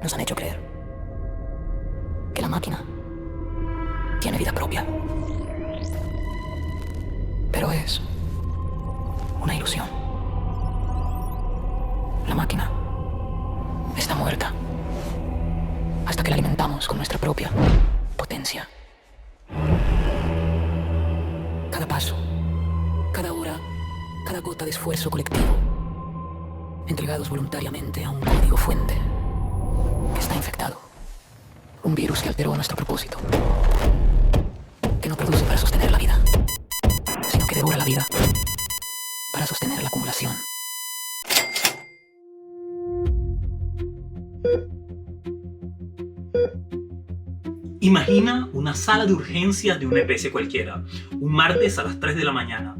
Nos han hecho creer que la máquina tiene vida propia. Pero es una ilusión. La máquina está muerta hasta que la alimentamos con nuestra propia potencia. Cada paso, cada hora, cada gota de esfuerzo colectivo, entregados voluntariamente a un código fuente que está infectado. Un virus que alteró nuestro propósito, que no produce para sostener la vida, sino que devora la vida para sostener la acumulación. Imagina una sala de urgencias de una EPS cualquiera, un martes a las 3 de la mañana.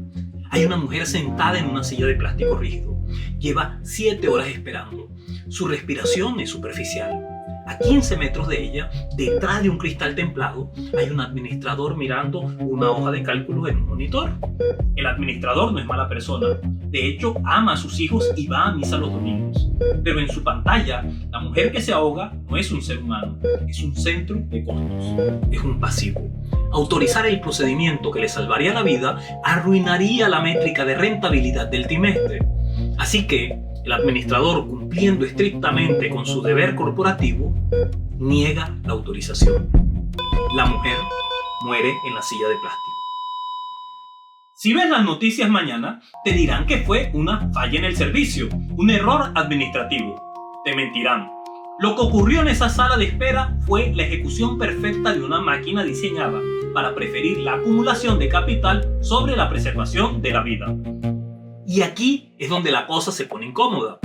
Hay una mujer sentada en una silla de plástico rígido. Lleva 7 horas esperando. Su respiración es superficial. A 15 metros de ella, detrás de un cristal templado, hay un administrador mirando una hoja de cálculo en un monitor. El administrador no es mala persona. De hecho, ama a sus hijos y va a misa los domingos. Pero en su pantalla, la mujer que se ahoga no es un ser humano, es un centro de costos. Es un pasivo. Autorizar el procedimiento que le salvaría la vida arruinaría la métrica de rentabilidad del trimestre. Así que el administrador, cumpliendo estrictamente con su deber corporativo, niega la autorización. La mujer muere en la silla de plástico. Si ves las noticias mañana, te dirán que fue una falla en el servicio, un error administrativo. Te mentirán. Lo que ocurrió en esa sala de espera fue la ejecución perfecta de una máquina diseñada para preferir la acumulación de capital sobre la preservación de la vida. Y aquí es donde la cosa se pone incómoda,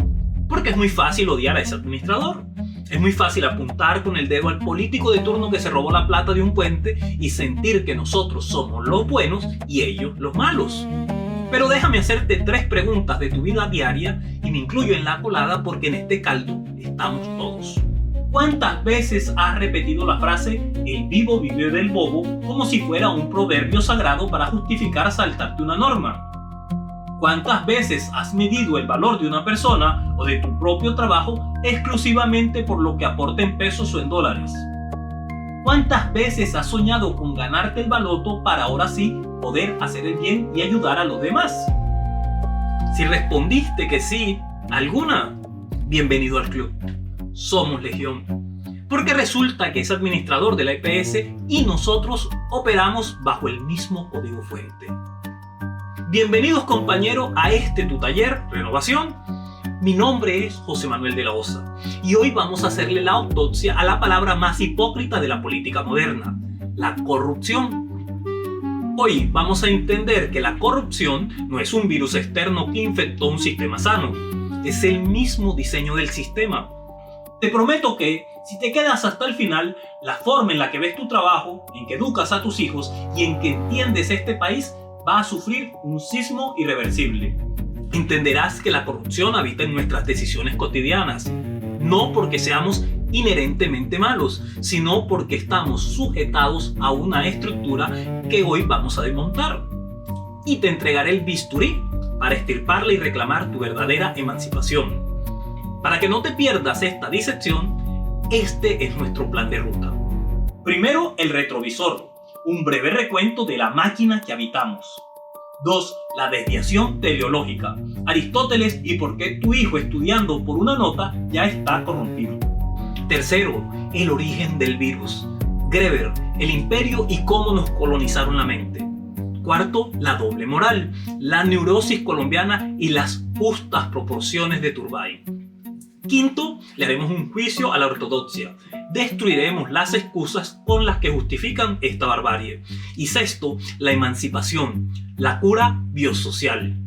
porque es muy fácil odiar a ese administrador. Es muy fácil apuntar con el dedo al político de turno que se robó la plata de un puente y sentir que nosotros somos los buenos y ellos los malos. Pero déjame hacerte 3 preguntas de tu vida diaria y me incluyo en la colada porque en este caldo estamos todos. ¿Cuántas veces has repetido la frase "el vivo vive del bobo" como si fuera un proverbio sagrado para justificar saltarte una norma? ¿Cuántas veces has medido el valor de una persona o de tu propio trabajo exclusivamente por lo que aporta en pesos o en dólares? ¿Cuántas veces has soñado con ganarte el baloto para ahora sí poder hacer el bien y ayudar a los demás? Si respondiste que sí, alguna, bienvenido al club. Somos legión. Porque resulta que es administrador de la EPS y nosotros operamos bajo el mismo código fuente. Bienvenidos compañeros a tu taller Renovación. Mi nombre es José Manuel de la Osa y hoy vamos a hacerle la autopsia a la palabra más hipócrita de la política moderna, la corrupción. Hoy vamos a entender que la corrupción no es un virus externo que infectó un sistema sano, es el mismo diseño del sistema. Te prometo que, si te quedas hasta el final, la forma en la que ves tu trabajo, en que educas a tus hijos y en que entiendes este país va a sufrir un sismo irreversible. Entenderás que la corrupción habita en nuestras decisiones cotidianas, no porque seamos inherentemente malos, sino porque estamos sujetados a una estructura que hoy vamos a desmontar. Y te entregaré el bisturí para extirparla y reclamar tu verdadera emancipación. Para que no te pierdas esta disección, este es nuestro plan de ruta. Primero, el retrovisor, un breve recuento de la máquina que habitamos. 2. La desviación teleológica, Aristóteles y por qué tu hijo estudiando por una nota ya está corrompido. Tercero, el origen del virus, Greber, el imperio y cómo nos colonizaron la mente. Cuarto, la doble moral, la neurosis colombiana y las justas proporciones de Turbay. Quinto, le haremos un juicio a la ortodoxia. Destruiremos las excusas con las que justifican esta barbarie. Y sexto, la emancipación, la cura biosocial.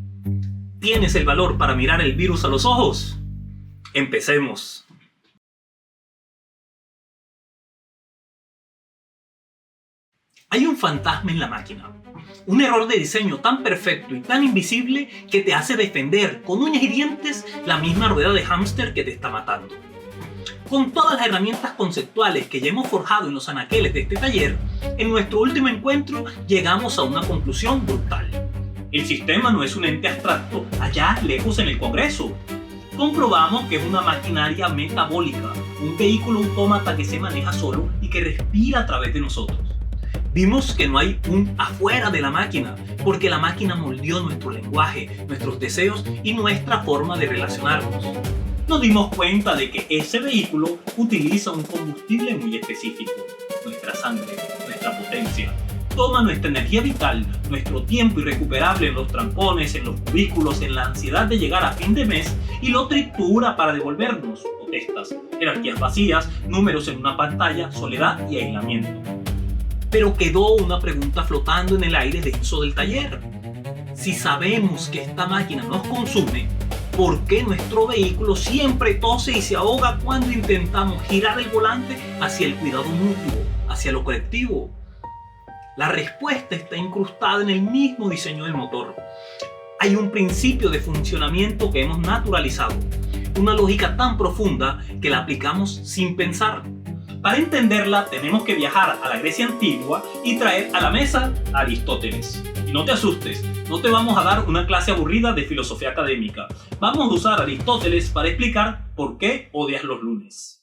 ¿Tienes el valor para mirar el virus a los ojos? Empecemos. Hay un fantasma en la máquina. Un error de diseño tan perfecto y tan invisible que te hace defender con uñas y dientes la misma rueda de hámster que te está matando. Con todas las herramientas conceptuales que ya hemos forjado en los anaqueles de este taller, en nuestro último encuentro llegamos a una conclusión brutal. El sistema no es un ente abstracto allá lejos en el Congreso. comprobamos que es una maquinaria metabólica, un vehículo autómata que se maneja solo y que respira a través de nosotros. Vimos que no hay un afuera de la máquina, porque la máquina moldeó nuestro lenguaje, nuestros deseos y nuestra forma de relacionarnos. Nos dimos cuenta de que ese vehículo utiliza un combustible muy específico, nuestra sangre, nuestra potencia. Toma nuestra energía vital, nuestro tiempo irrecuperable en los trampones, en los cubículos, en la ansiedad de llegar a fin de mes y lo tritura para devolvernos protestas, jerarquías vacías, números en una pantalla, soledad y aislamiento. Pero quedó una pregunta flotando en el aire denso del taller. Si sabemos que esta máquina nos consume, ¿por qué nuestro vehículo siempre tose y se ahoga cuando intentamos girar el volante hacia el cuidado mutuo, hacia lo colectivo? La respuesta está incrustada en el mismo diseño del motor. Hay un principio de funcionamiento que hemos naturalizado, una lógica tan profunda que la aplicamos sin pensar. Para entenderla tenemos que viajar a la Grecia antigua y traer a la mesa a Aristóteles. Y no te asustes, no te vamos a dar una clase aburrida de filosofía académica. Vamos a usar a Aristóteles para explicar por qué odias los lunes.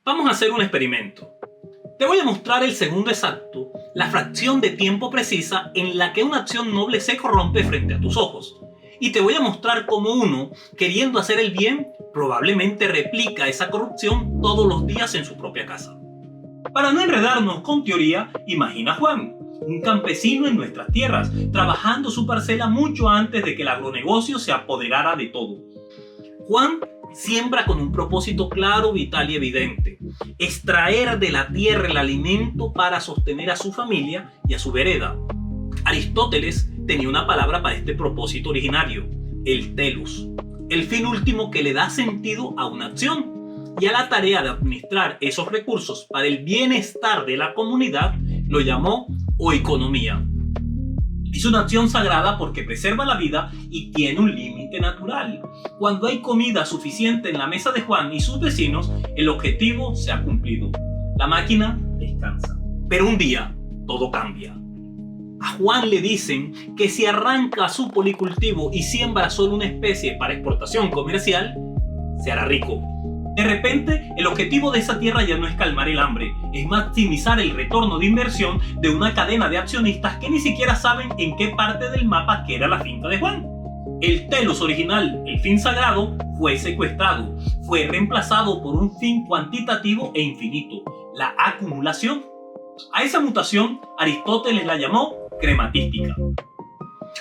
Vamos a hacer un experimento. Te voy a mostrar el segundo exacto, la fracción de tiempo precisa en la que una acción noble se corrompe frente a tus ojos. Y te voy a mostrar cómo uno, queriendo hacer el bien, probablemente replica esa corrupción todos los días en su propia casa. Para no enredarnos con teoría, imagina a Juan, un campesino en nuestras tierras, trabajando su parcela mucho antes de que el agronegocio se apoderara de todo. Juan siembra con un propósito claro, vital y evidente: extraer de la tierra el alimento para sostener a su familia y a su vereda. Aristóteles tenía una palabra para este propósito originario: el telos, el fin último que le da sentido a una acción, y a la tarea de administrar esos recursos para el bienestar de la comunidad lo llamó oikonomía. Es una acción sagrada porque preserva la vida y tiene un límite natural. Cuando hay comida suficiente en la mesa de Juan y sus vecinos, el objetivo se ha cumplido. La máquina descansa. Pero un día, todo cambia. A Juan le dicen que si arranca su policultivo y siembra solo una especie para exportación comercial, se hará rico. De repente, el objetivo de esa tierra ya no es calmar el hambre, es maximizar el retorno de inversión de una cadena de accionistas que ni siquiera saben en qué parte del mapa queda la finca de Juan. El telos original, el fin sagrado, fue secuestrado, fue reemplazado por un fin cuantitativo e infinito, la acumulación. A esa mutación, Aristóteles la llamó crematística.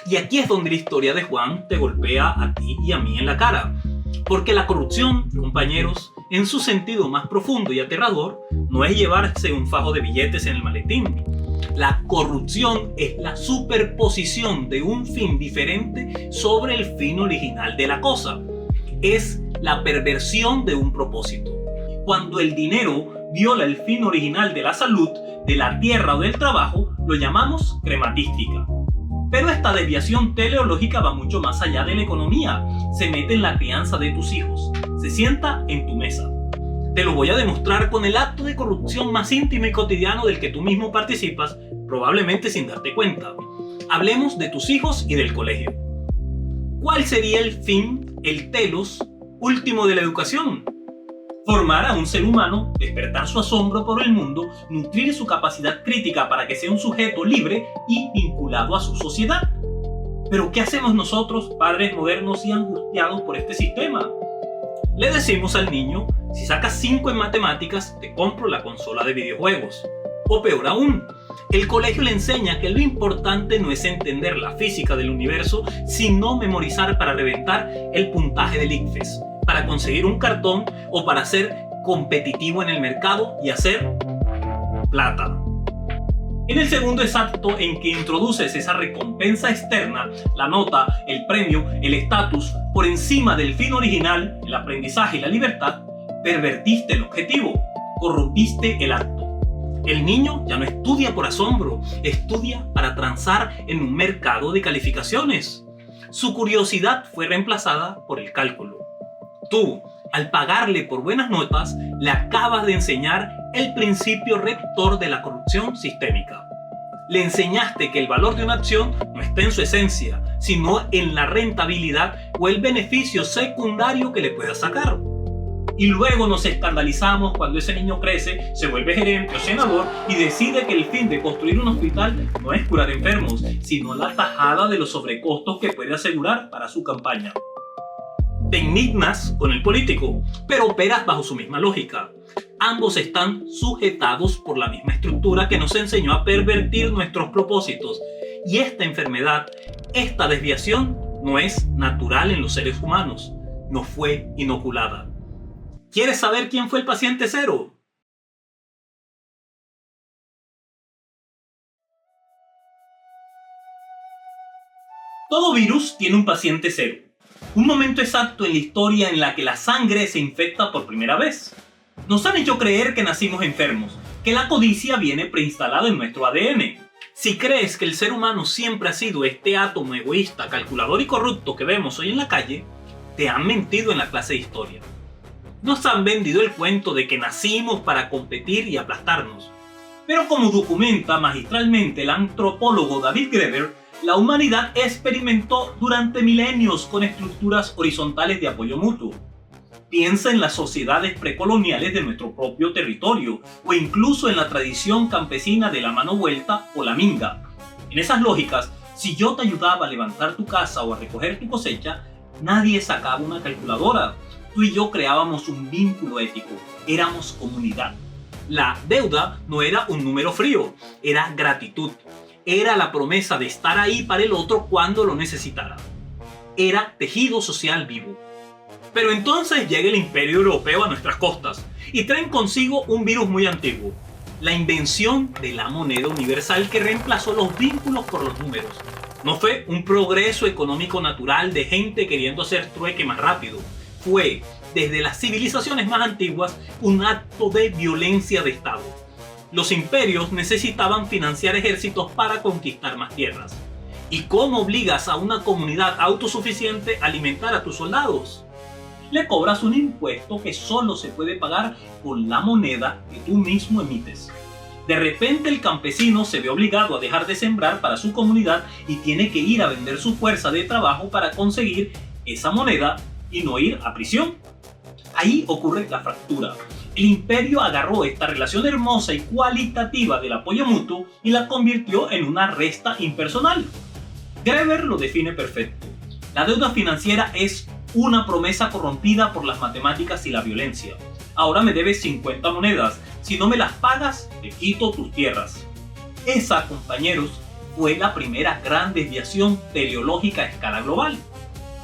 Y aquí es donde la historia de Juan te golpea a ti y a mí en la cara. Porque la corrupción, compañeros, en su sentido más profundo y aterrador, no es llevarse un fajo de billetes en el maletín. La corrupción es la superposición de un fin diferente sobre el fin original de la cosa. Es la perversión de un propósito. Cuando el dinero viola el fin original de la salud, de la tierra o del trabajo, lo llamamos crematística. Pero esta desviación teleológica va mucho más allá de la economía. Se mete en la crianza de tus hijos. Se sienta en tu mesa. Te lo voy a demostrar con el acto de corrupción más íntimo y cotidiano del que tú mismo participas, probablemente sin darte cuenta. Hablemos de tus hijos y del colegio. ¿Cuál sería el fin, el telos, último de la educación? Formar a un ser humano, despertar su asombro por el mundo, nutrir su capacidad crítica para que sea un sujeto libre y vinculado a su sociedad. Pero ¿qué hacemos nosotros, padres modernos y angustiados por este sistema? Le decimos al niño: si sacas 5 en matemáticas, te compro la consola de videojuegos. O peor aún, el colegio le enseña que lo importante no es entender la física del universo, sino memorizar para reventar el puntaje del ICFES, para conseguir un cartón o para ser competitivo en el mercado y hacer plata. En el segundo exacto en que introduces esa recompensa externa, la nota, el premio, el estatus, por encima del fin original, el aprendizaje y la libertad, pervertiste el objetivo, corrompiste el acto. El niño ya no estudia por asombro, estudia para transar en un mercado de calificaciones. Su curiosidad fue reemplazada por el cálculo. Tú, al pagarle por buenas notas, le acabas de enseñar el principio rector de la corrupción sistémica. Le enseñaste que el valor de una acción no está en su esencia, sino en la rentabilidad o el beneficio secundario que le pueda sacar. Y luego nos escandalizamos cuando ese niño crece, se vuelve gerente o senador y decide que el fin de construir un hospital no es curar enfermos, sino la tajada de los sobrecostos que puede asegurar para su campaña. Te indignas con el político, pero operas bajo su misma lógica. Ambos están sujetados por la misma estructura que nos enseñó a pervertir nuestros propósitos. Y esta enfermedad, esta desviación, no es natural en los seres humanos. No fue inoculada. ¿Quieres saber quién fue el paciente cero? Todo virus tiene un paciente cero. Un momento exacto en la historia en la que la sangre se infecta por primera vez. Nos han hecho creer que nacimos enfermos, que la codicia viene preinstalada en nuestro ADN. Si crees que el ser humano siempre ha sido este átomo egoísta, calculador y corrupto que vemos hoy en la calle, te han mentido en la clase de historia. Nos han vendido el cuento de que nacimos para competir y aplastarnos. Pero como documenta magistralmente el antropólogo David Graeber, la humanidad experimentó durante milenios con estructuras horizontales de apoyo mutuo. Piensa en las sociedades precoloniales de nuestro propio territorio o incluso en la tradición campesina de la mano vuelta o la minga. En esas lógicas, si yo te ayudaba a levantar tu casa o a recoger tu cosecha, nadie sacaba una calculadora. Tú y yo creábamos un vínculo ético, éramos comunidad. La deuda no era un número frío, era gratitud. Era la promesa de estar ahí para el otro cuando lo necesitara. Era tejido social vivo. Pero entonces llega el Imperio Europeo a nuestras costas y traen consigo un virus muy antiguo, la invención de la moneda universal que reemplazó los vínculos por los números. No fue un progreso económico natural de gente queriendo hacer trueque más rápido. Fue, desde las civilizaciones más antiguas, un acto de violencia de Estado. Los imperios necesitaban financiar ejércitos para conquistar más tierras. ¿Y cómo obligas a una comunidad autosuficiente a alimentar a tus soldados? Le cobras un impuesto que solo se puede pagar con la moneda que tú mismo emites. De repente el campesino se ve obligado a dejar de sembrar para su comunidad y tiene que ir a vender su fuerza de trabajo para conseguir esa moneda y no ir a prisión. Ahí ocurre la fractura. El imperio agarró esta relación hermosa y cualitativa del apoyo mutuo y la convirtió en una resta impersonal. Graeber lo define perfecto. La deuda financiera es una promesa corrompida por las matemáticas y la violencia. Ahora me debes 50 monedas. Si no me las pagas, te quito tus tierras. Esa, compañeros, fue la primera gran desviación teleológica a escala global.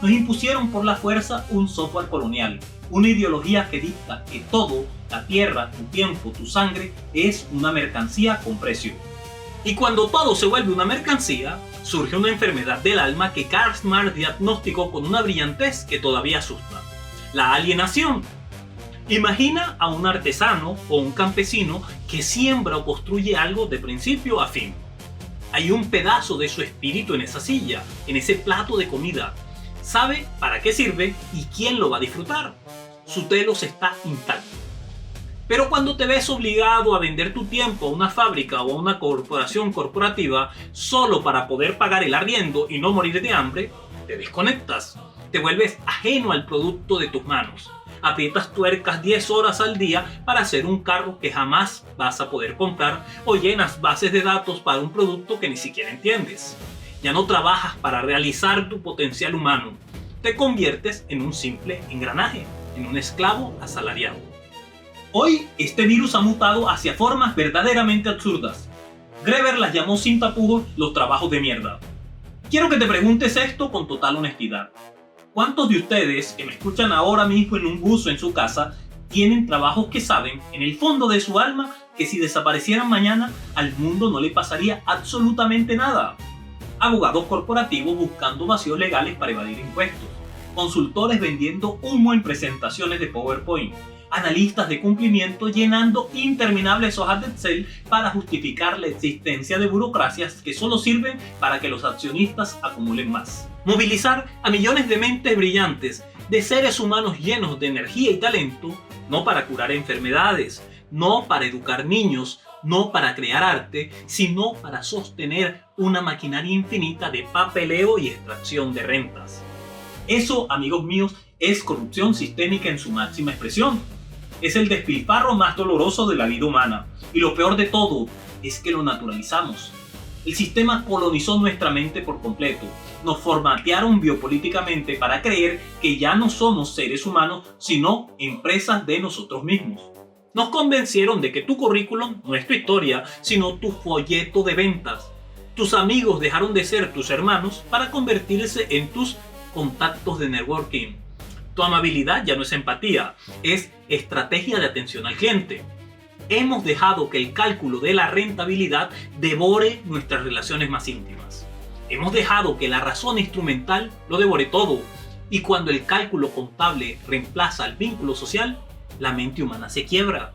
Nos impusieron por la fuerza un software colonial, una ideología que dicta que todo, la tierra, tu tiempo, tu sangre, es una mercancía con precio. Y cuando todo se vuelve una mercancía, surge una enfermedad del alma que Karl Marx diagnosticó con una brillantez que todavía asusta: la alienación. Imagina a un artesano o un campesino que siembra o construye algo de principio a fin. Hay un pedazo de su espíritu en esa silla, en ese plato de comida. Sabe para qué sirve y quién lo va a disfrutar. Su telos está intacto. Pero cuando te ves obligado a vender tu tiempo a una fábrica o a una corporación corporativa solo para poder pagar el arriendo y no morir de hambre, te desconectas. Te vuelves ajeno al producto de tus manos. Aprietas tuercas 10 horas al día para hacer un carro que jamás vas a poder comprar o llenas bases de datos para un producto que ni siquiera entiendes. Ya no trabajas para realizar tu potencial humano. Te conviertes en un simple engranaje, en un esclavo asalariado. Hoy, este virus ha mutado hacia formas verdaderamente absurdas. Graeber las llamó sin tapujos los trabajos de mierda. Quiero que te preguntes esto con total honestidad. ¿Cuántos de ustedes que me escuchan ahora mismo en un bus o en su casa tienen trabajos que saben, en el fondo de su alma, que si desaparecieran mañana, al mundo no le pasaría absolutamente nada? Abogados corporativos buscando vacíos legales para evadir impuestos, consultores vendiendo humo en presentaciones de PowerPoint, analistas de cumplimiento llenando interminables hojas de Excel para justificar la existencia de burocracias que solo sirven para que los accionistas acumulen más. Movilizar a millones de mentes brillantes, de seres humanos llenos de energía y talento, no para curar enfermedades, no para educar niños, no para crear arte, sino para sostener una maquinaria infinita de papeleo y extracción de rentas. Eso, amigos míos, es corrupción sistémica en su máxima expresión. Es el despilfarro más doloroso de la vida humana. Y lo peor de todo es que lo naturalizamos. El sistema colonizó nuestra mente por completo. Nos formatearon biopolíticamente para creer que ya no somos seres humanos, sino empresas de nosotros mismos. Nos convencieron de que tu currículum no es tu historia, sino tu folleto de ventas. Tus amigos dejaron de ser tus hermanos para convertirse en tus contactos de networking. Tu amabilidad ya no es empatía, es estrategia de atención al cliente. Hemos dejado que el cálculo de la rentabilidad devore nuestras relaciones más íntimas. Hemos dejado que la razón instrumental lo devore todo. Y cuando el cálculo contable reemplaza al vínculo social, la mente humana se quiebra.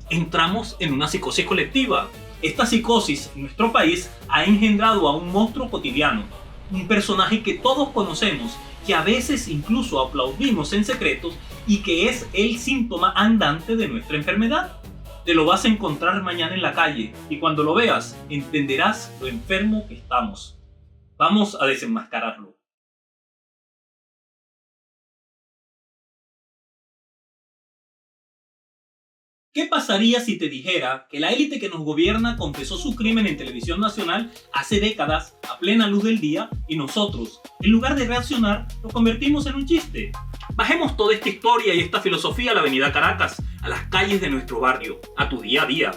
Entramos en una psicosis colectiva. Esta psicosis en nuestro país ha engendrado a un monstruo cotidiano, un personaje que todos conocemos, que a veces incluso aplaudimos en secreto y que es el síntoma andante de nuestra enfermedad. Te lo vas a encontrar mañana en la calle y cuando lo veas entenderás lo enfermo que estamos. Vamos a desenmascararlo. ¿Qué pasaría si te dijera que la élite que nos gobierna confesó su crimen en televisión nacional hace décadas, a plena luz del día, y nosotros, en lugar de reaccionar, lo convertimos en un chiste? Bajemos toda esta historia y esta filosofía a la avenida Caracas, a las calles de nuestro barrio, a tu día a día.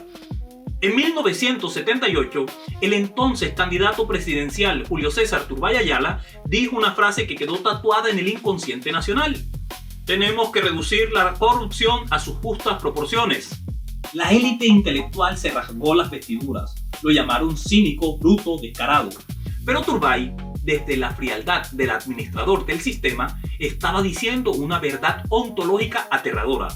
En 1978, el entonces candidato presidencial Julio César Turbay Ayala dijo una frase que quedó tatuada en el inconsciente nacional. Tenemos que reducir la corrupción a sus justas proporciones. La élite intelectual se rasgó las vestiduras. Lo llamaron cínico, bruto, descarado. Pero Turbay, desde la frialdad del administrador del sistema, estaba diciendo una verdad ontológica aterradora.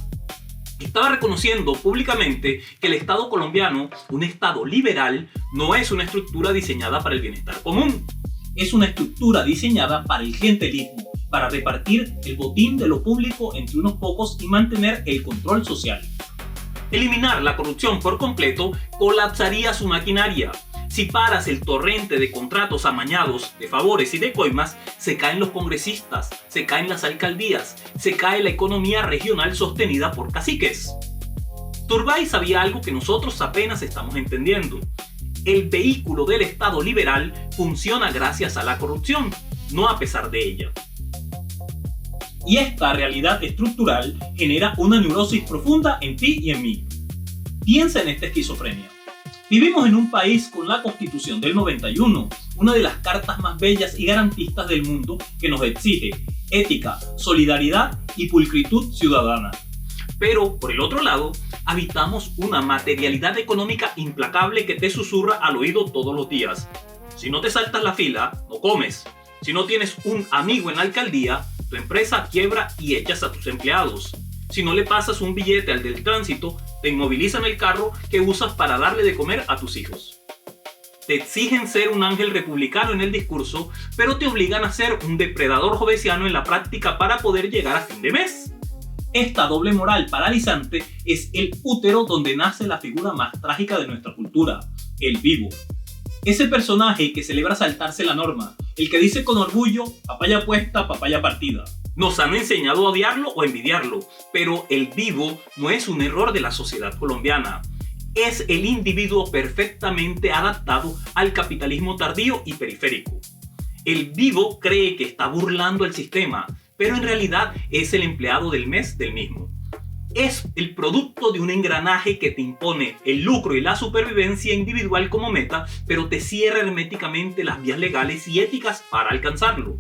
Estaba reconociendo públicamente que el Estado colombiano, un Estado liberal, no es una estructura diseñada para el bienestar común. Es una estructura diseñada para el clientelismo, para repartir el botín de lo público entre unos pocos y mantener el control social. Eliminar la corrupción por completo colapsaría su maquinaria. Si paras el torrente de contratos amañados, de favores y de coimas, se caen los congresistas, se caen las alcaldías, se cae la economía regional sostenida por caciques. Turbay sabía algo que nosotros apenas estamos entendiendo. El vehículo del Estado liberal funciona gracias a la corrupción, no a pesar de ella. Y esta realidad estructural genera una neurosis profunda en ti y en mí. Piensa en esta esquizofrenia. Vivimos en un país con la Constitución del 91, una de las cartas más bellas y garantistas del mundo que nos exige ética, solidaridad y pulcritud ciudadana. Pero, por el otro lado, habitamos una materialidad económica implacable que te susurra al oído todos los días. Si no te saltas la fila, no comes. Si no tienes un amigo en la alcaldía, tu empresa quiebra y echas a tus empleados. Si no le pasas un billete al del tránsito, te inmovilizan el carro que usas para darle de comer a tus hijos. Te exigen ser un ángel republicano en el discurso, pero te obligan a ser un depredador jovesiano en la práctica para poder llegar a fin de mes. Esta doble moral paralizante es el útero donde nace la figura más trágica de nuestra cultura, el vivo. Ese personaje que celebra saltarse la norma, el que dice con orgullo, papaya puesta, papaya partida. Nos han enseñado a odiarlo o envidiarlo, pero el vivo no es un error de la sociedad colombiana. Es el individuo perfectamente adaptado al capitalismo tardío y periférico. El vivo cree que está burlando el sistema, pero en realidad es el empleado del mes del mismo. Es el producto de un engranaje que te impone el lucro y la supervivencia individual como meta, pero te cierra herméticamente las vías legales y éticas para alcanzarlo.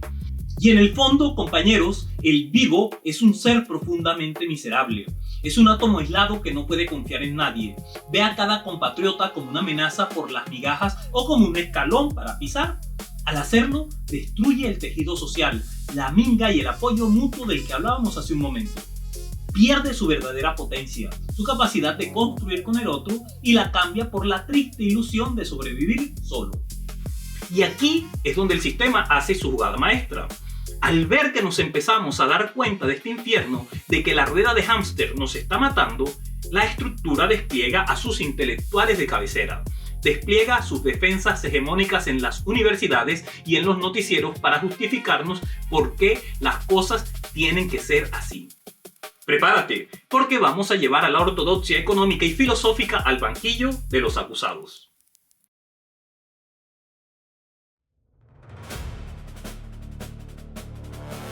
Y en el fondo, compañeros, el vivo es un ser profundamente miserable. Es un átomo aislado que no puede confiar en nadie. Ve a cada compatriota como una amenaza por las migajas o como un escalón para pisar. Al hacerlo, destruye el tejido social, la minga y el apoyo mutuo del que hablábamos hace un momento. Pierde su verdadera potencia, su capacidad de construir con el otro y la cambia por la triste ilusión de sobrevivir solo. Y aquí es donde el sistema hace su jugada maestra. Al ver que nos empezamos a dar cuenta de este infierno, de que la rueda de hámster nos está matando, La estructura despliega a sus intelectuales de cabecera, despliega sus defensas hegemónicas en las universidades y en los noticieros para justificarnos por qué las cosas tienen que ser así. Prepárate, porque vamos a llevar a la ortodoxia económica y filosófica al banquillo de los acusados.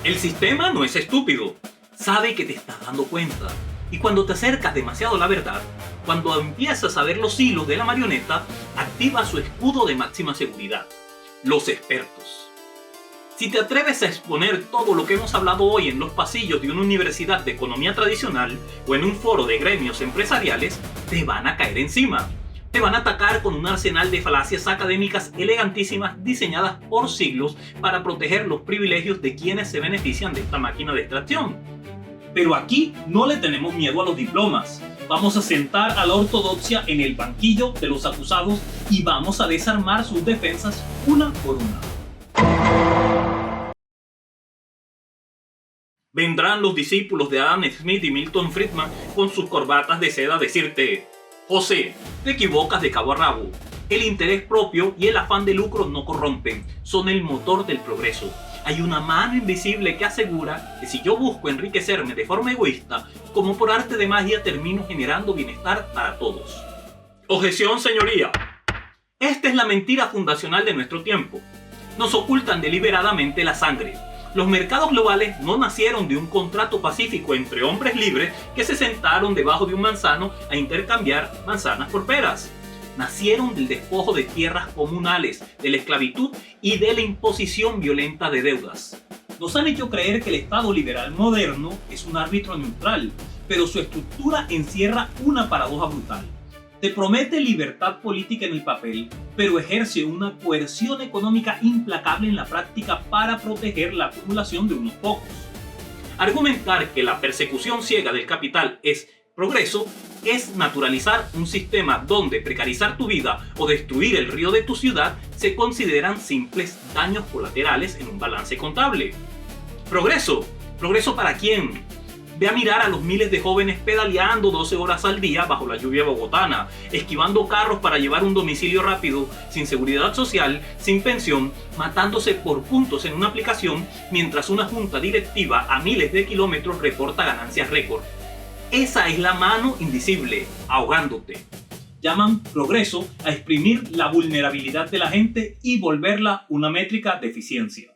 El sistema no es estúpido, sabe que te estás dando cuenta. Y cuando te acercas demasiado a la verdad, cuando empiezas a ver los hilos de la marioneta, activa su escudo de máxima seguridad: los expertos. Si te atreves a exponer todo lo que hemos hablado hoy en los pasillos de una universidad de economía tradicional o en un foro de gremios empresariales, te van a caer encima. Te van a atacar con un arsenal de falacias académicas elegantísimas diseñadas por siglos para proteger los privilegios de quienes se benefician de esta máquina de extracción. Pero aquí no le tenemos miedo a los diplomas. Vamos a sentar a la ortodoxia en el banquillo de los acusados y vamos a desarmar sus defensas una por una. Vendrán los discípulos de Adam Smith y Milton Friedman con sus corbatas de seda a decirte: José, te equivocas de cabo a rabo. El interés propio y el afán de lucro no corrompen, son el motor del progreso. Hay una mano invisible que asegura que si yo busco enriquecerme de forma egoísta, como por arte de magia termino generando bienestar para todos. Objeción, señoría. Esta es la mentira fundacional de nuestro tiempo. Nos ocultan deliberadamente la sangre. Los mercados globales no nacieron de un contrato pacífico entre hombres libres que se sentaron debajo de un manzano a intercambiar manzanas por peras. Nacieron del despojo de tierras comunales, de la esclavitud y de la imposición violenta de deudas. Nos han hecho creer que el Estado liberal moderno es un árbitro neutral, pero su estructura encierra una paradoja brutal. Te promete libertad política en el papel, pero ejerce una coerción económica implacable en la práctica para proteger la acumulación de unos pocos. Argumentar que la persecución ciega del capital es progreso es naturalizar un sistema donde precarizar tu vida o destruir el río de tu ciudad se consideran simples daños colaterales en un balance contable. ¿Progreso? ¿Progreso para quién? Ve a mirar a los miles de jóvenes pedaleando 12 horas al día bajo la lluvia bogotana, esquivando carros para llevar un domicilio rápido, sin seguridad social, sin pensión, matándose por puntos en una aplicación, mientras una junta directiva a miles de kilómetros reporta ganancias récord. Esa es la mano invisible, ahogándote. Llaman progreso a exprimir la vulnerabilidad de la gente y volverla una métrica de eficiencia.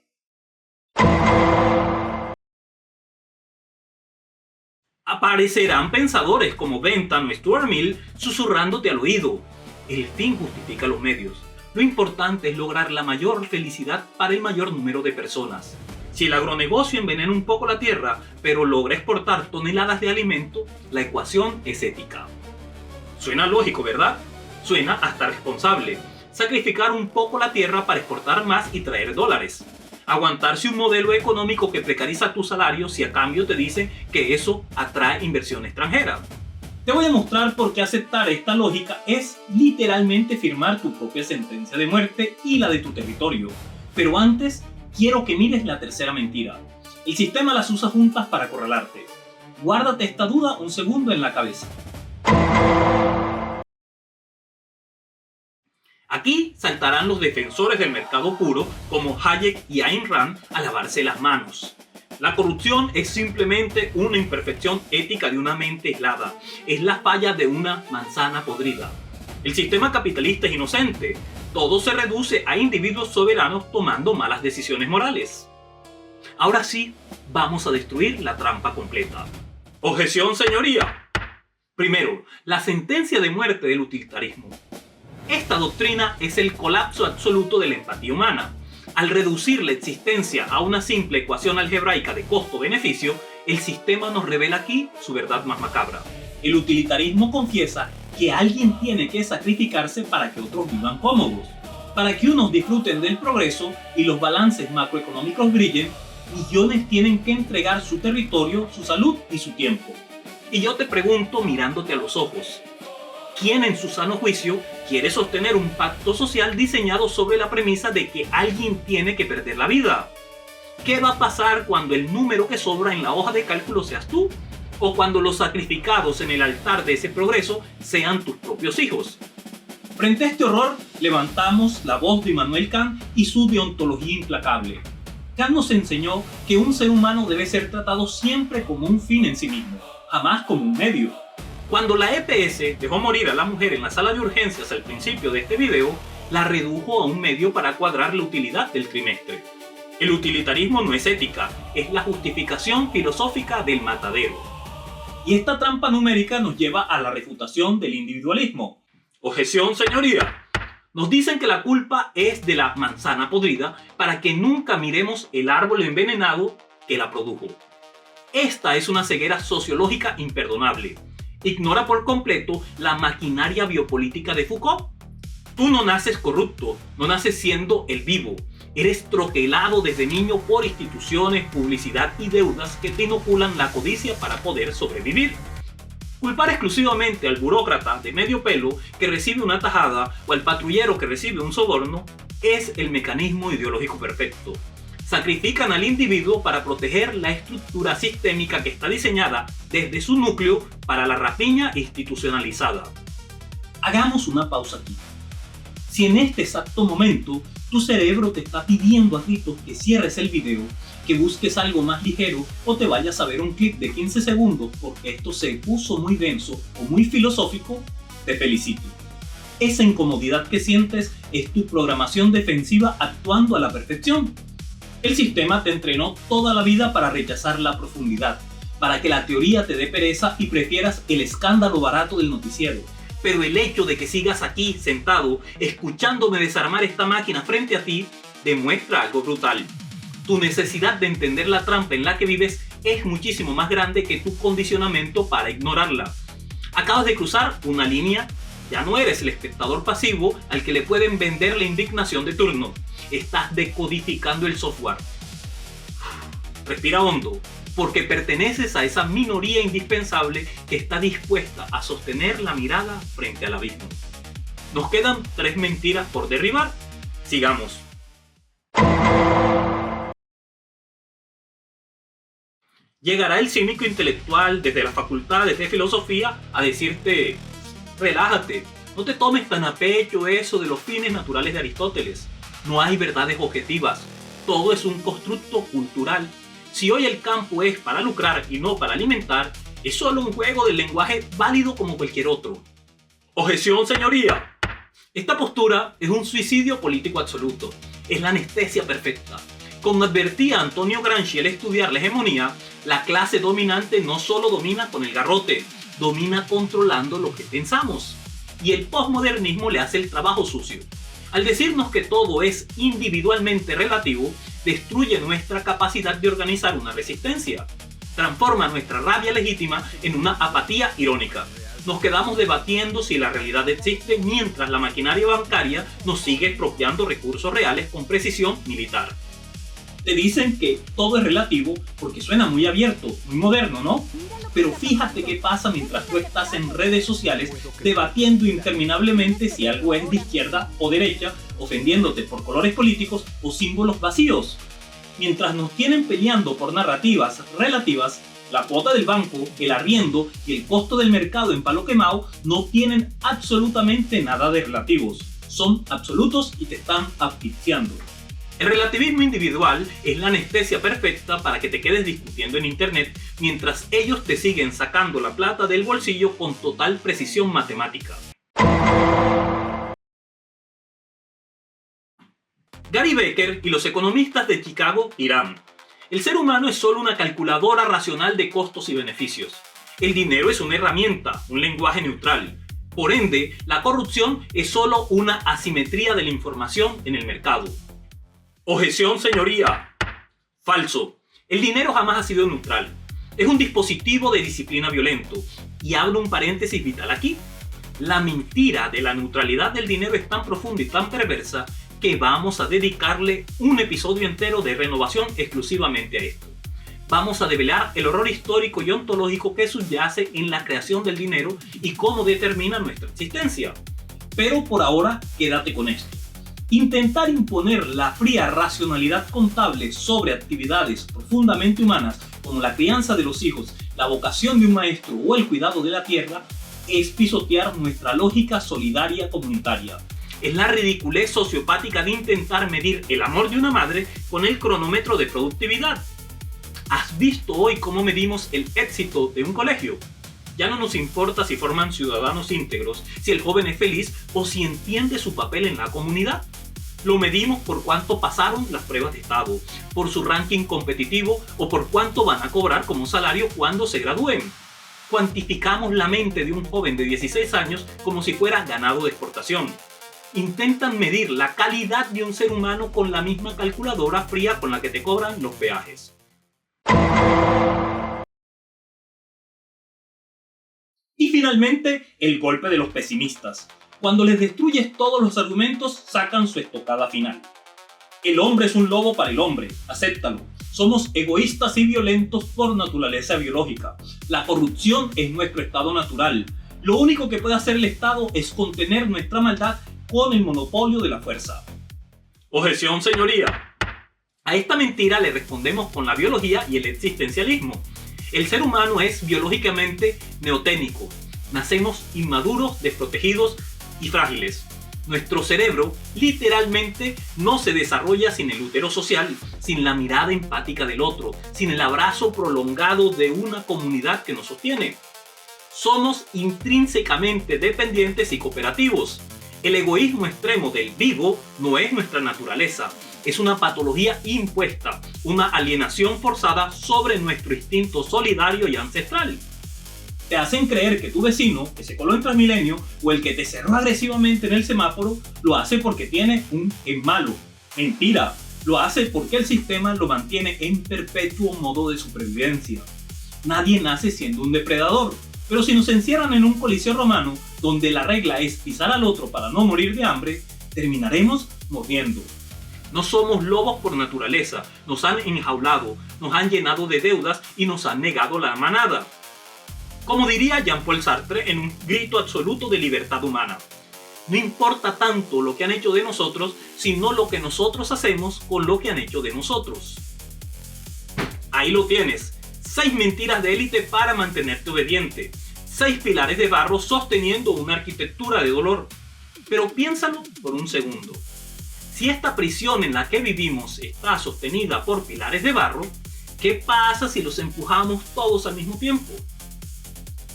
Aparecerán pensadores como Bentham o Stuart Mill susurrándote al oído: el fin justifica los medios. Lo importante es lograr la mayor felicidad para el mayor número de personas. Si el agronegocio envenena un poco la tierra, pero logra exportar toneladas de alimento, la ecuación es ética. Suena lógico, ¿verdad? Suena hasta responsable. Sacrificar un poco la tierra para exportar más y traer dólares. Aguantarse un modelo económico que precariza tu salario si a cambio te dice que eso atrae inversión extranjera. Te voy a mostrar por qué aceptar esta lógica es literalmente firmar tu propia sentencia de muerte y la de tu territorio. Pero antes, quiero que mires la tercera mentira. El sistema las usa juntas para acorralarte. Guárdate esta duda un segundo en la cabeza. Aquí saltarán los defensores del mercado puro como Hayek y Ayn Rand a lavarse las manos. La corrupción es simplemente una imperfección ética de una mente aislada. Es la falla de una manzana podrida. El sistema capitalista es inocente. Todo se reduce a individuos soberanos tomando malas decisiones morales. Ahora sí, vamos a destruir la trampa completa. Objeción, señoría. Primero, la sentencia de muerte del utilitarismo. Esta doctrina es el colapso absoluto de la empatía humana. Al reducir la existencia a una simple ecuación algebraica de costo-beneficio, el sistema nos revela aquí su verdad más macabra. El utilitarismo confiesa que alguien tiene que sacrificarse para que otros vivan cómodos. Para que unos disfruten del progreso y los balances macroeconómicos brillen, millones tienen que entregar su territorio, su salud y su tiempo. Y yo te pregunto mirándote a los ojos, ¿quién en su sano juicio quiere sostener un pacto social diseñado sobre la premisa de que alguien tiene que perder la vida? ¿Qué va a pasar cuando el número que sobra en la hoja de cálculo seas tú? o cuando los sacrificados en el altar de ese progreso sean tus propios hijos. Frente a este horror, levantamos la voz de Immanuel Kant y su deontología implacable. Kant nos enseñó que un ser humano debe ser tratado siempre como un fin en sí mismo, jamás como un medio. Cuando la EPS dejó morir a la mujer en la sala de urgencias al principio de este video, la redujo a un medio para cuadrar la utilidad del trimestre. El utilitarismo no es ética, es la justificación filosófica del matadero. Y esta trampa numérica nos lleva a la refutación del individualismo. Objeción, señoría. Nos dicen que la culpa es de la manzana podrida para que nunca miremos el árbol envenenado que la produjo. Esta es una ceguera sociológica imperdonable. Ignora por completo la maquinaria biopolítica de Foucault. Tú no naces corrupto, no naces siendo el vivo. Eres troquelado desde niño por instituciones, publicidad y deudas que te inoculan la codicia para poder sobrevivir. Culpar exclusivamente al burócrata de medio pelo que recibe una tajada o al patrullero que recibe un soborno es el mecanismo ideológico perfecto. Sacrifican al individuo para proteger la estructura sistémica que está diseñada desde su núcleo para la rapiña institucionalizada. Hagamos una pausa aquí. Si en este exacto momento tu cerebro te está pidiendo a gritos que cierres el video, que busques algo más ligero o te vayas a ver un clip de 15 segundos porque esto se puso muy denso o muy filosófico, te felicito. Esa incomodidad que sientes es tu programación defensiva actuando a la perfección. El sistema te entrenó toda la vida para rechazar la profundidad, para que la teoría te dé pereza y prefieras el escándalo barato del noticiero. Pero el hecho de que sigas aquí sentado, escuchándome desarmar esta máquina frente a ti, demuestra algo brutal. Tu necesidad de entender la trampa en la que vives es muchísimo más grande que tu condicionamiento para ignorarla. Acabas de cruzar una línea, ya no eres el espectador pasivo al que le pueden vender la indignación de turno. Estás decodificando el software. Respira hondo, porque perteneces a esa minoría indispensable que está dispuesta a sostener la mirada frente al abismo. Nos quedan 3 mentiras por derribar. Sigamos. Llegará el cínico intelectual desde las facultades de filosofía a decirte: relájate, no te tomes tan a pecho eso de los fines naturales de Aristóteles. No hay verdades objetivas, todo es un constructo cultural. Si hoy el campo es para lucrar y no para alimentar, es solo un juego del lenguaje válido como cualquier otro. Objeción, señoría. Esta postura es un suicidio político absoluto, es la anestesia perfecta. Como advertía Antonio Gramsci al estudiar la hegemonía, la clase dominante no solo domina con el garrote, domina controlando lo que pensamos. Y el posmodernismo le hace el trabajo sucio. Al decirnos que todo es individualmente relativo, destruye nuestra capacidad de organizar una resistencia. Transforma nuestra rabia legítima en una apatía irónica. Nos quedamos debatiendo si la realidad existe mientras la maquinaria bancaria nos sigue expropiando recursos reales con precisión militar. Te dicen que todo es relativo porque suena muy abierto, muy moderno, ¿no? Pero fíjate qué pasa mientras tú estás en redes sociales debatiendo interminablemente si algo es de izquierda o derecha, ofendiéndote por colores políticos o símbolos vacíos. Mientras nos tienen peleando por narrativas relativas, la cuota del banco, el arriendo y el costo del mercado en palo quemado no tienen absolutamente nada de relativos. Son absolutos y te están asfixiando. El relativismo individual es la anestesia perfecta para que te quedes discutiendo en internet mientras ellos te siguen sacando la plata del bolsillo con total precisión matemática. Gary Becker y los economistas de Chicago dirán: el ser humano es solo una calculadora racional de costos y beneficios. El dinero es una herramienta, un lenguaje neutral. Por ende, la corrupción es solo una asimetría de la información en el mercado. Objeción, señoría. Falso. El dinero jamás ha sido neutral. Es un dispositivo de disciplina violento. Y abro un paréntesis vital aquí. La mentira de la neutralidad del dinero es tan profunda y tan perversa que vamos a dedicarle un episodio entero de Renovación exclusivamente a esto. Vamos a develar el horror histórico y ontológico que subyace en la creación del dinero y cómo determina nuestra existencia. Pero por ahora, quédate con esto. Intentar imponer la fría racionalidad contable sobre actividades profundamente humanas como la crianza de los hijos la vocación de un maestro o el cuidado de la tierra es pisotear nuestra lógica solidaria comunitaria. Es la ridiculez sociopática de intentar medir el amor de una madre con el cronómetro de productividad. ¿Has visto hoy cómo medimos el éxito de un colegio? Ya no nos importa si forman ciudadanos íntegros, si el joven es feliz o si entiende su papel en la comunidad. Lo medimos por cuánto pasaron las pruebas de estado, por su ranking competitivo o por cuánto van a cobrar como salario cuando se gradúen. Cuantificamos la mente de un joven de 16 años como si fuera ganado de exportación. Intentan medir la calidad de un ser humano con la misma calculadora fría con la que te cobran los peajes. Y finalmente, el golpe de los pesimistas. Cuando les destruyes todos los argumentos, sacan su estocada final. El hombre es un lobo para el hombre, acéptalo. Somos egoístas y violentos por naturaleza biológica. La corrupción es nuestro estado natural. Lo único que puede hacer el Estado es contener nuestra maldad con el monopolio de la fuerza. Objeción, señoría. A esta mentira le respondemos con la biología y el existencialismo. El ser humano es biológicamente neoténico. Nacemos inmaduros, desprotegidos y frágiles. Nuestro cerebro literalmente no se desarrolla sin el útero social, sin la mirada empática del otro, sin el abrazo prolongado de una comunidad que nos sostiene. Somos intrínsecamente dependientes y cooperativos. El egoísmo extremo del vivo no es nuestra naturaleza. Es una patología impuesta, una alienación forzada sobre nuestro instinto solidario y ancestral. Te hacen creer que tu vecino, que se coló en Transmilenio, o el que te cerró agresivamente en el semáforo, lo hace porque tiene un es malo. Mentira, lo hace porque el sistema lo mantiene en perpetuo modo de supervivencia. Nadie nace siendo un depredador, pero si nos encierran en un coliseo romano, donde la regla es pisar al otro para no morir de hambre, terminaremos muriendo. No somos lobos por naturaleza, nos han enjaulado, nos han llenado de deudas y nos han negado la manada. Como diría Jean-Paul Sartre en un grito absoluto de libertad humana. No importa tanto lo que han hecho de nosotros, sino lo que nosotros hacemos con lo que han hecho de nosotros. Ahí lo tienes, 6 mentiras de élite para mantenerte obediente, 6 pilares de barro sosteniendo una arquitectura de dolor. Pero piénsalo por un segundo. Si esta prisión en la que vivimos está sostenida por pilares de barro, ¿qué pasa si los empujamos todos al mismo tiempo?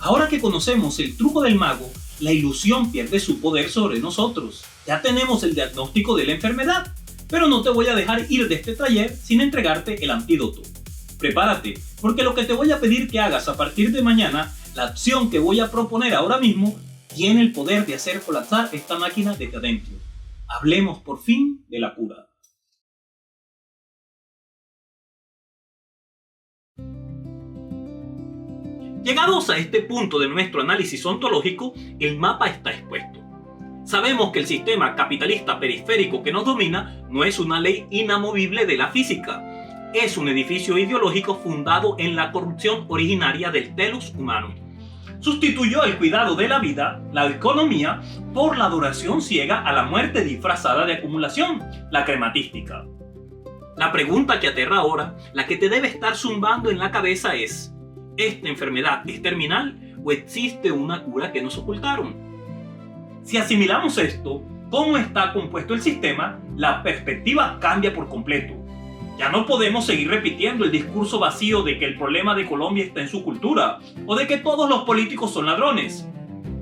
Ahora que conocemos el truco del mago, la ilusión pierde su poder sobre nosotros. Ya tenemos el diagnóstico de la enfermedad, pero no te voy a dejar ir de este taller sin entregarte el antídoto. Prepárate, porque lo que te voy a pedir que hagas a partir de mañana, la acción que voy a proponer ahora mismo, tiene el poder de hacer colapsar esta máquina desde adentro. Hablemos por fin de la cura. Llegados a este punto de nuestro análisis ontológico, el mapa está expuesto. Sabemos que el sistema capitalista periférico que nos domina no es una ley inamovible de la física. Es un edificio ideológico fundado en la corrupción originaria del telos humano. Sustituyó el cuidado de la vida, la economía, por la adoración ciega a la muerte disfrazada de acumulación, la crematística. La pregunta que aterra ahora, la que te debe estar zumbando en la cabeza es: ¿esta enfermedad es terminal o existe una cura que nos ocultaron? Si asimilamos esto, cómo está compuesto el sistema, la perspectiva cambia por completo. Ya no podemos seguir repitiendo el discurso vacío de que el problema de Colombia está en su cultura, o de que todos los políticos son ladrones.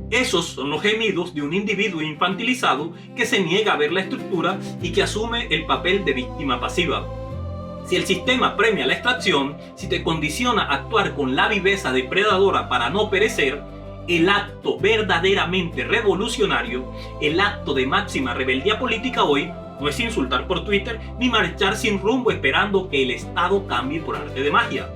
Esos son los gemidos de un individuo infantilizado que se niega a ver la estructura y que asume el papel de víctima pasiva. Si el sistema premia la extracción, si te condiciona a actuar con la viveza depredadora para no perecer, el acto verdaderamente revolucionario, el acto de máxima rebeldía política hoy, no es insultar por Twitter ni marchar sin rumbo esperando que el Estado cambie por arte de magia.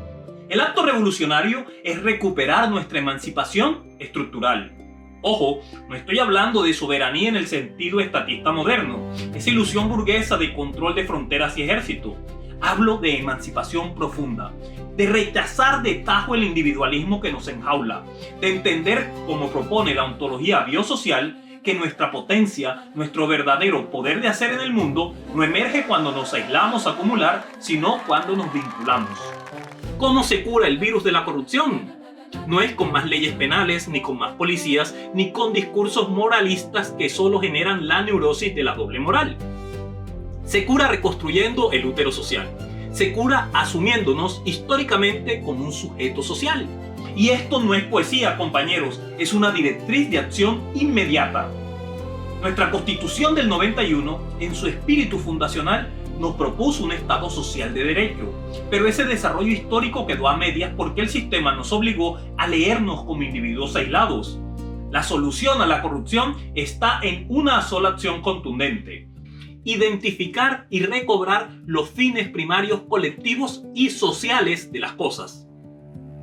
El acto revolucionario es recuperar nuestra emancipación estructural. Ojo, no estoy hablando de soberanía en el sentido estatista moderno, esa ilusión burguesa de control de fronteras y ejército. Hablo de emancipación profunda, de rechazar de tajo el individualismo que nos enjaula, de entender, como propone la ontología biosocial, que nuestra potencia, nuestro verdadero poder de hacer en el mundo, no emerge cuando nos aislamos a acumular, sino cuando nos vinculamos. ¿Cómo se cura el virus de la corrupción? No es con más leyes penales, ni con más policías, ni con discursos moralistas que solo generan la neurosis de la doble moral. Se cura reconstruyendo el útero social. Se cura asumiéndonos históricamente como un sujeto social. Y esto no es poesía, compañeros, es una directriz de acción inmediata. Nuestra Constitución del 91, en su espíritu fundacional, nos propuso un Estado social de derecho, pero ese desarrollo histórico quedó a medias porque el sistema nos obligó a leernos como individuos aislados. La solución a la corrupción está en una sola acción contundente: identificar y recobrar los fines primarios colectivos y sociales de las cosas.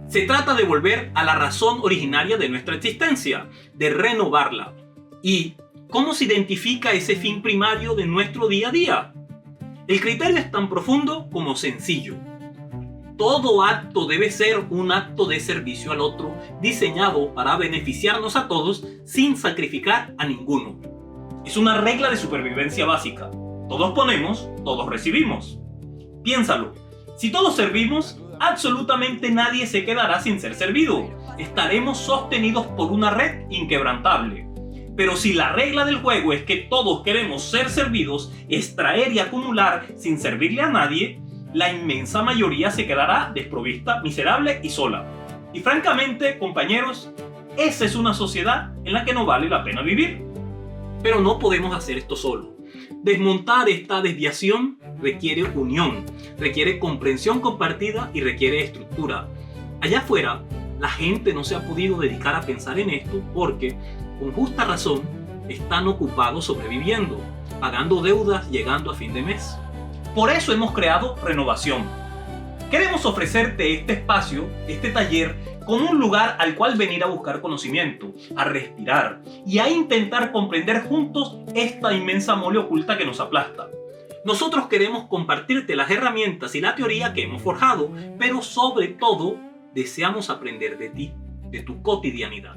Se trata de volver a la razón originaria de nuestra existencia, de renovarla. ¿Y cómo se identifica ese fin primario de nuestro día a día? El criterio es tan profundo como sencillo. Todo acto debe ser un acto de servicio al otro, diseñado para beneficiarnos a todos sin sacrificar a ninguno. Es una regla de supervivencia básica. Todos ponemos, todos recibimos. Piénsalo. Si todos servimos, absolutamente nadie se quedará sin ser servido. Estaremos sostenidos por una red inquebrantable. Pero si la regla del juego es que todos queremos ser servidos, extraer y acumular sin servirle a nadie, la inmensa mayoría se quedará desprovista, miserable y sola. Y francamente, compañeros, esa es una sociedad en la que no vale la pena vivir. Pero no podemos hacer esto solo. Desmontar esta desviación requiere unión, requiere comprensión compartida y requiere estructura. Allá afuera, la gente no se ha podido dedicar a pensar en esto porque, con justa razón, están ocupados sobreviviendo, pagando deudas, llegando a fin de mes. Por eso hemos creado Renovación. Queremos ofrecerte este espacio, este taller, como un lugar al cual venir a buscar conocimiento, a respirar y a intentar comprender juntos esta inmensa mole oculta que nos aplasta. Nosotros queremos compartirte las herramientas y la teoría que hemos forjado, pero sobre todo deseamos aprender de ti, de tu cotidianidad.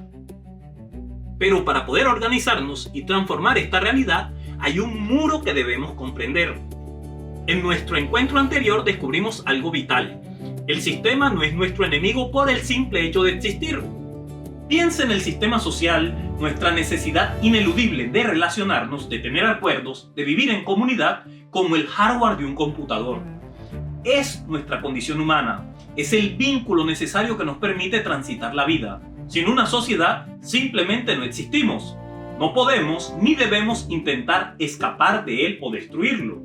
Pero para poder organizarnos y transformar esta realidad, hay un muro que debemos comprender. En nuestro encuentro anterior descubrimos algo vital. El sistema no es nuestro enemigo por el simple hecho de existir. Piensa en el sistema social, nuestra necesidad ineludible de relacionarnos, de tener acuerdos, de vivir en comunidad, como el hardware de un computador. Es nuestra condición humana, es el vínculo necesario que nos permite transitar la vida. Sin una sociedad, simplemente no existimos. No podemos ni debemos intentar escapar de él o destruirlo.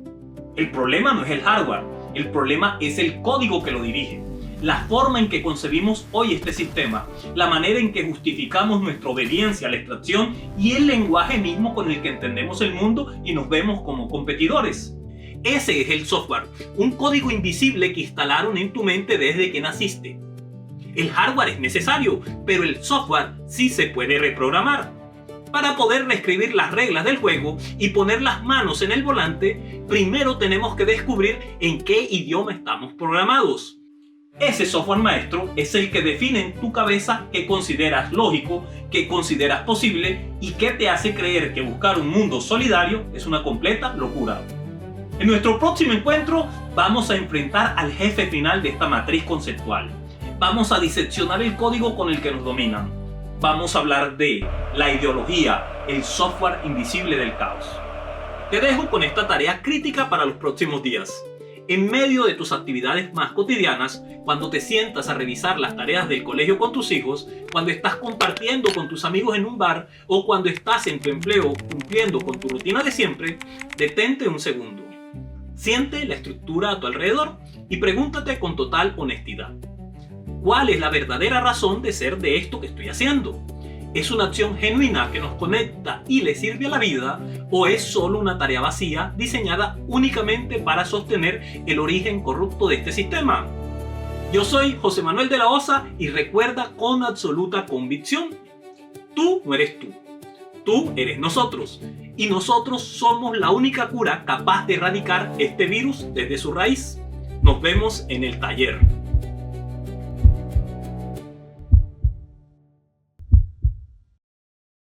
El problema no es el hardware, el problema es el código que lo dirige. La forma en que concebimos hoy este sistema, la manera en que justificamos nuestra obediencia a la extracción y el lenguaje mismo con el que entendemos el mundo y nos vemos como competidores. Ese es el software, un código invisible que instalaron en tu mente desde que naciste. El hardware es necesario, pero el software sí se puede reprogramar. Para poder reescribir las reglas del juego y poner las manos en el volante, primero tenemos que descubrir en qué idioma estamos programados. Ese software maestro es el que define en tu cabeza qué consideras lógico, qué consideras posible y qué te hace creer que buscar un mundo solidario es una completa locura. En nuestro próximo encuentro vamos a enfrentar al jefe final de esta matriz conceptual. Vamos a diseccionar el código con el que nos dominan. Vamos a hablar de la ideología, el software invisible del caos. Te dejo con esta tarea crítica para los próximos días. En medio de tus actividades más cotidianas, cuando te sientas a revisar las tareas del colegio con tus hijos, cuando estás compartiendo con tus amigos en un bar o cuando estás en tu empleo cumpliendo con tu rutina de siempre, detente un segundo. Siente la estructura a tu alrededor y pregúntate con total honestidad: ¿cuál es la verdadera razón de ser de esto que estoy haciendo? ¿Es una acción genuina que nos conecta y le sirve a la vida? ¿O es solo una tarea vacía diseñada únicamente para sostener el origen corrupto de este sistema? Yo soy José Manuel de la Osa y recuerda con absoluta convicción: tú no eres tú eres nosotros. Y nosotros somos la única cura capaz de erradicar este virus desde su raíz. Nos vemos en el taller.